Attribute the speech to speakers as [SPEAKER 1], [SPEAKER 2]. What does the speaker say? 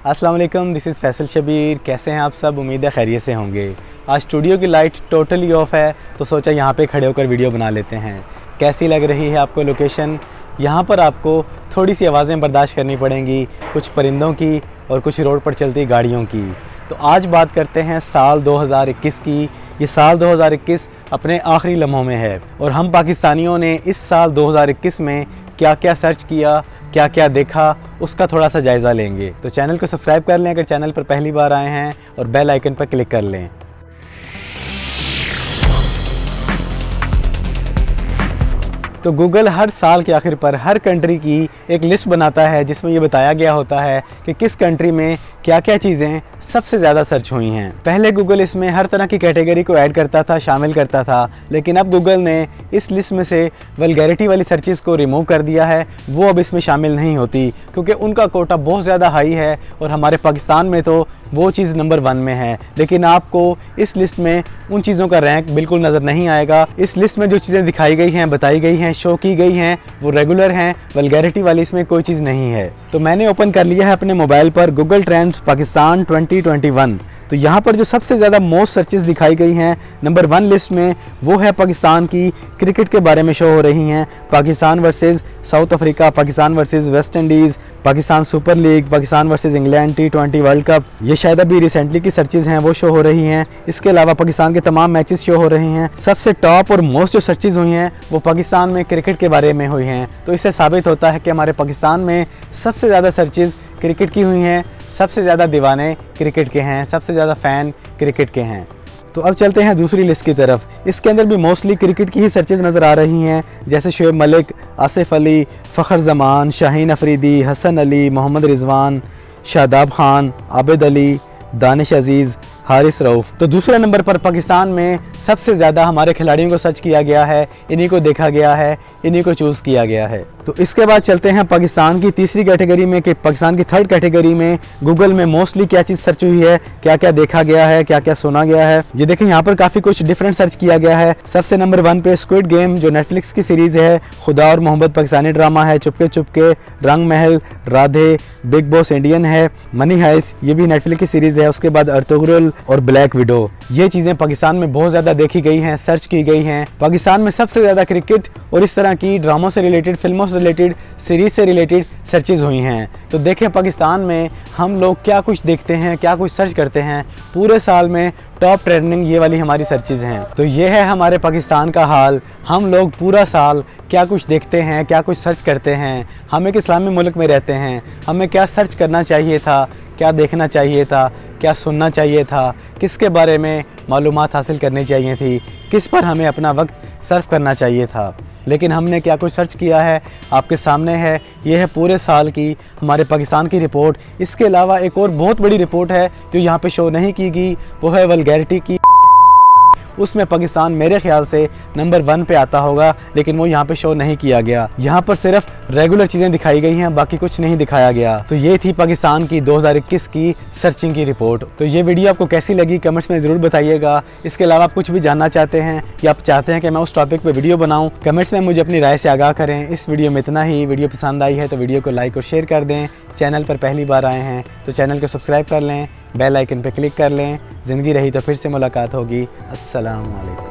[SPEAKER 1] अस्सलाम वालेकुम, this is Faisal Shabir. कैसे हैं आप सब? उम्मीद है खैरियत से होंगे। आज स्टूडियो की लाइट टोटली ऑफ है तो सोचा यहाँ पे खड़े होकर वीडियो बना लेते हैं। कैसी लग रही है आपको लोकेशन? यहाँ पर आपको थोड़ी सी आवाज़ें बर्दाश्त करनी पड़ेंगी, कुछ परिंदों की और कुछ रोड पर चलती गाड़ियों की। तो आज बात करते हैं साल 2021 की। ये साल 2021 अपने आखिरी लम्हों में है और हम पाकिस्तानियों ने इस साल 2021 में क्या क्या सर्च किया, क्या क्या देखा, उसका थोड़ा सा जायज़ा लेंगे। तो चैनल को सब्सक्राइब कर लें अगर चैनल पर पहली बार आए हैं और बेल आइकन पर क्लिक कर लें। तो गूगल हर साल के आखिर पर हर कंट्री की एक लिस्ट बनाता है जिसमें ये बताया गया होता है कि किस कंट्री में क्या क्या चीज़ें सबसे ज़्यादा सर्च हुई हैं। पहले गूगल इसमें हर तरह की कैटेगरी को ऐड करता था, शामिल करता था, लेकिन अब गूगल ने इस लिस्ट में से वल्गैरिटी वाली सर्चेज़ को रिमूव कर दिया है। वो अब इसमें शामिल नहीं होती क्योंकि उनका कोटा बहुत ज़्यादा हाई है और हमारे पाकिस्तान में तो वो चीज़ नंबर 1 में है। लेकिन आपको इस लिस्ट में उन चीज़ों का रैंक बिल्कुल नज़र नहीं आएगा। इस लिस्ट में जो चीज़ें दिखाई गई हैं, बताई गई हैं, शो की गई हैं, वो रेगुलर हैं। वल्गैरिटी वाली इसमें कोई चीज़ नहीं है। तो मैंने ओपन कर लिया है अपने मोबाइल पर गूगल ट्रेंड्स पाकिस्तान 2021। तो यहाँ पर जो सबसे ज़्यादा मोस्ट सर्चेस दिखाई गई हैं नंबर 1 लिस्ट में, वो है पाकिस्तान की क्रिकेट के बारे में शो हो रही हैं। Pakistan versus south Africa, Pakistan versus West Indies, Pakistan super league, Pakistan versus England T20 world cup, ये शायद अभी रिसेंटली की सर्चेस हैं वो शो हो रही हैं। इसके अलावा पाकिस्तान के तमाम मैचेस शो हो रहे हैं। सबसे टॉप और मोस्ट जो सर्चेस हुई हैं वो पाकिस्तान में क्रिकेट के बारे में हुई हैं। तो इससे साबित होता है कि हमारे पाकिस्तान में सबसे ज़्यादा सर्चेस क्रिकेट की हुई हैं, सबसे ज़्यादा दीवाने क्रिकेट के हैं, सबसे ज़्यादा फ़ैन क्रिकेट के हैं। तो अब चलते हैं दूसरी लिस्ट की तरफ। इसके अंदर भी मोस्टली क्रिकेट की ही सर्चेज नज़र आ रही हैं, जैसे शोएब मलिक, आसिफ अली, फ़खर जमान, शाहीन अफरीदी, हसन अली, मोहम्मद रिजवान, शादाब खान, आबिद अली, दानिश अजीज़, हारिस रऊफ़। तो दूसरे नंबर पर पाकिस्तान में सबसे ज़्यादा हमारे खिलाड़ियों को सर्च किया गया है, इन्हीं को देखा गया है, इन्हीं को चूज़ किया गया है। तो इसके बाद चलते हैं पाकिस्तान की तीसरी कैटेगरी में कि पाकिस्तान की थर्ड कैटेगरी में गूगल में मोस्टली क्या चीज़ सर्च हुई है, क्या क्या देखा गया है, क्या क्या सुना गया है। ये देखें यहाँ पर काफ़ी कुछ डिफरेंट सर्च किया गया है। सबसे नंबर 1 पे स्क्विड गेम जो नेटफ्लिक्स की सीरीज़ है, खुदा और मोहब्बत पाकिस्तानी ड्रामा है, चुपके चुपके, रंग महल, राधे, बिग बॉस इंडियन है, मनी हाइस्ट ये भी नेटफ्लिक्स की सीरीज़ है। उसके बाद अर्तुगरुल और ब्लैक विडो, ये चीज़ें पाकिस्तान में बहुत ज़्यादा देखी गई हैं, सर्च की गई हैं। पाकिस्तान में सबसे ज़्यादा क्रिकेट और इस तरह की ड्रामों से रिलेटेड, फिल्मों से रिलेटेड, सीरीज़ से रिलेटेड सर्चेज़ हुई हैं। तो देखें पाकिस्तान में हम लोग क्या कुछ देखते हैं, क्या कुछ सर्च करते हैं। पूरे साल में टॉप ट्रेंडिंग ये वाली हमारी सर्चेज़ हैं। तो ये है हमारे पाकिस्तान का हाल। हम लोग पूरा साल क्या कुछ देखते हैं, क्या कुछ सर्च करते हैं। हम एक इस्लामी मुल्क में रहते हैं, हमें क्या सर्च करना चाहिए था, क्या देखना चाहिए था, क्या सुनना चाहिए था, किसके बारे में मालूमात हासिल करनी चाहिए थी, किस पर हमें अपना वक्त सर्फ करना चाहिए था। लेकिन हमने क्या कुछ सर्च किया है आपके सामने है। ये है पूरे साल की हमारे पाकिस्तान की रिपोर्ट। इसके अलावा एक और बहुत बड़ी रिपोर्ट है जो यहाँ पे शो नहीं की गई, वो है वल्गैरिटी की। उसमें पाकिस्तान मेरे ख्याल से नंबर 1 पे आता होगा, लेकिन वो यहाँ पे शो नहीं किया गया। यहाँ पर सिर्फ रेगुलर चीज़ें दिखाई गई हैं, बाकी कुछ नहीं दिखाया गया। तो ये थी पाकिस्तान की 2021 की सर्चिंग की रिपोर्ट। तो ये वीडियो आपको कैसी लगी कमेंट्स में ज़रूर बताइएगा। इसके अलावा आप कुछ भी जानना चाहते हैं या आप चाहते हैं कि मैं उस टॉपिक पर वीडियो बनाऊँ, कमेंट्स में मुझे अपनी राय से आगाह करें। इस वीडियो में इतना ही। वीडियो पसंद आई है तो वीडियो को लाइक और शेयर कर दें। चैनल पर पहली बार आए हैं तो चैनल को सब्सक्राइब कर लें, बेल आइकन पर क्लिक कर लें। ज़िंदगी रही तो फिर से मुलाकात होगी। अस्सलाम वालेकुम।